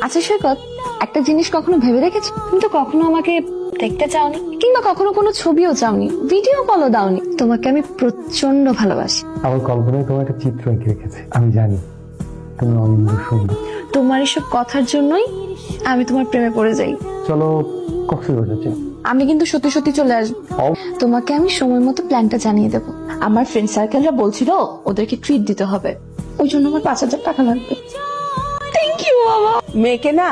আচ্ছা সৈকত, একটা জিনিস কখনো ভেবে দেখেছো? তুমি তো কখনো আমাকে দেখতে চাওনি, কিংবা কখনো কোনো ছবিও চাওনি, ভিডিও কলও দাওনি। তোমাকে আমি প্রচন্ড ভালোবাসি। আমার কল্পনায় তোমার একটা চিত্র এঁকে রেখেছে। আমি জানি তুমি অনিন্দ সুন্দর। তোমার এসব কথার জন্যই আমি তোমার প্রেমে পড়ে যাই। চলো কক্সবাজার যাই। আমি কিন্তু সত্যি সত্যি চলে আসবো। তোমাকে আমি সময় মতো প্ল্যানটা জানিয়ে দেবো। আমার ফ্রেন্ড সার্কেলরা বলছিল ওদেরকে ট্রিট দিতে হবে, ওই জন্য আমার 5,000 টাকা লাগবে। থ্যাংক ইউ বাবা। মেয়েকে না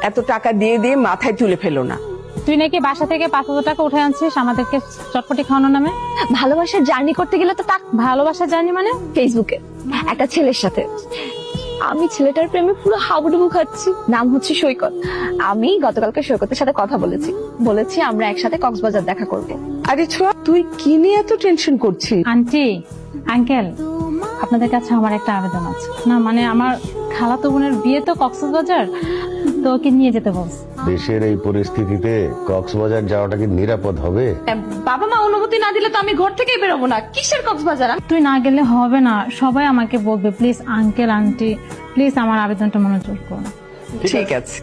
এত টাকা দিয়ে দিয়ে মাথায় তুলে ফেলো না। তুই নাকি বাসা থেকে 5,000 টাকা উঠে আনছিস আমাদেরকে চটপটি খাওয়ানোর নামে। ভালোবাসার জার্নি করতে গেলে তো ভালোবাসা জানি মানে? ফেসবুকে একটা ছেলের সাথে আমি ছেলেটার প্রেমে পুরো হাবুডুবু খাচ্ছি। নাম হচ্ছে সৈকত। আমি গতকালকে সৈকতের সাথে কথা বলেছি আমরা একসাথে কক্সবাজার দেখা করব। আরে ছোঁয়া, তুই কি নিয়ে এত টেনশন করছিস? আন্টি, আঙ্কেল, আপনাদের কাছে আমার একটা আবেদন আছে। না মানে আমার খালাতো বোনের বিয়ে তো কক্সবাজার, তো ওকে নিয়ে যেতে বলছে। দেশের এই পরিস্থিতিতে কক্সবাজার যাওয়াটা কি নিরাপদ হবে? বাবা মা অনুমতি না দিলে তো আমি ঘর থেকেই বেরোবো না। কিসের কক্সবাজার? তুই না গেলে হবে না, সবাই আমাকে বলবে। প্লিজ আঙ্কেল, আন্টি, প্লিজ আমার আবেদনটা মনোযোগ করুন। ঠিক আছে।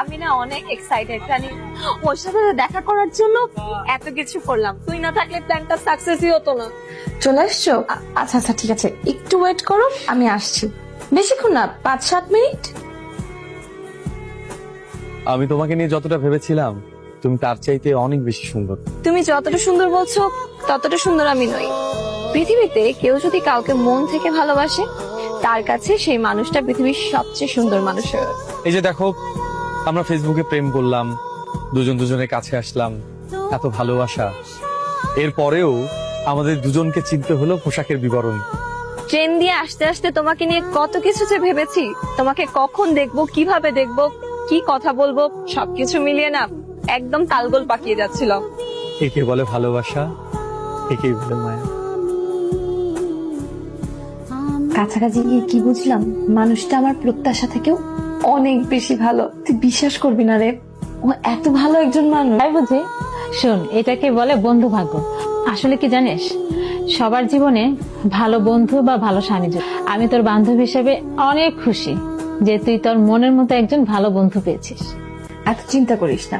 আমি না অনেক এক্সাইটেড জানি, ওর সাথে দেখা করার জন্য এত কিছু করলাম। তুই না থাকলে প্ল্যানটা সাকসেসই হতো না। চলে আসছো? আচ্ছা আচ্ছা ঠিক আছে, একটু ওয়েট করো, আমি আসছি। বেশিক্ষণ না, 5-7 মিনিট। আমি তোমাকে নিয়ে যতটা ভেবেছিলাম তুমি তার চাইতে অনেক বেশি সুন্দর। তুমি যতটা সুন্দর বলছো ততটা সুন্দর আমি নই। পৃথিবীতে কেউ যদি কাউকে মন থেকে ভালোবাসে, তার কাছে সেই মানুষটা পৃথিবীর সবচেয়ে সুন্দর মানুষ হয়ে ওঠে। এই যে দেখো, আমরা ফেসবুকে প্রেম করলাম, দুজন দুজনের কাছে আসলাম, এত ভালোবাসা, এরপরেও আমাদের দুজনকে চিনতে হলো পোশাকের বিবরণ। ট্রেন দিয়ে আসতে আসতে তোমাকে নিয়ে কত কিছু যে ভেবেছি। তোমাকে কখন দেখবো, কিভাবে দেখবো, কি কথা বলবো, সবকিছু মিলিয়ে না একদম তালগোল পাকিয়ে যাচ্ছিল। একে বলে ভালোবাসা, একেই বলে মায়া। কাছাকাছি গিয়ে কি বুঝলাম, মানুষটা আমার প্রত্যাশা থেকেও অনেক বেশি ভালো। তুই বিশ্বাস করবি না রে, ও এত ভালো একজন মানুষ। তাই বুঝি? শোন, এটাকে বলে বন্ধু ভাগ্য। আসলে কি জানিস, সবার জীবনে ভালো বন্ধু বা ভালো স্বামী জুটে। আমি তোর বান্ধবী হিসেবে অনেক খুশি যে তুই তোর মনের মতো একজন ভালো বন্ধু পেয়েছিস। এত চিন্তা করিস না,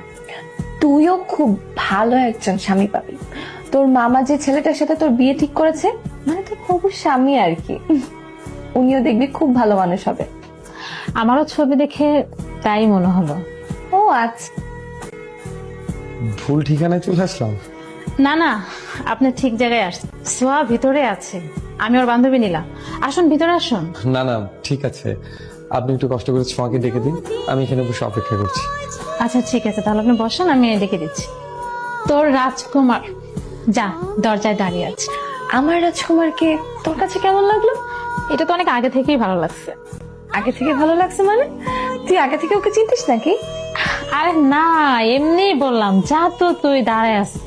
তুইও খুব ভালো একজন স্বামী পাবি। তোর মামা যে ছেলেটার সাথে তোর বিয়ে ঠিক করেছে, মানে তোর হবু স্বামী আর কি, উনিও দেখবি খুব ভালো মানুষ হবে। আমারও ছবি দেখে তাই মনে হলো। ও আচ্ছা, ভুল ঠিকানায় চলে আসলাম। না না, আপনি ঠিক জায়গায় আসছেন। সোয়া ভিতরে আছে, আমি ওর বান্ধবী নিলাম। আসুন ভিতরে আসুন। না না, ঠিক আছে, আপনি একটু কষ্ট করে ছোঁয়াকে ডেকে দিন, আমি এখানে বসে অপেক্ষা করছি। আচ্ছা ঠিক আছে, তাহলে আপনি বসেন, আমি ডেকে দিচ্ছি। তোর রাজকুমার যা দরজায় দাঁড়িয়ে আছে। আমার রাজকুমারকে তোর কাছে কেমন লাগলো? এটা তো অনেক আগে থেকেই ভালো লাগছে। আগে থেকে ভালো লাগছে মানে? তুই আগে থেকে ওকে চিনতিস নাকি? আরে না, এমনি বললাম। যা তো তুই দাঁড়ায় আছিস।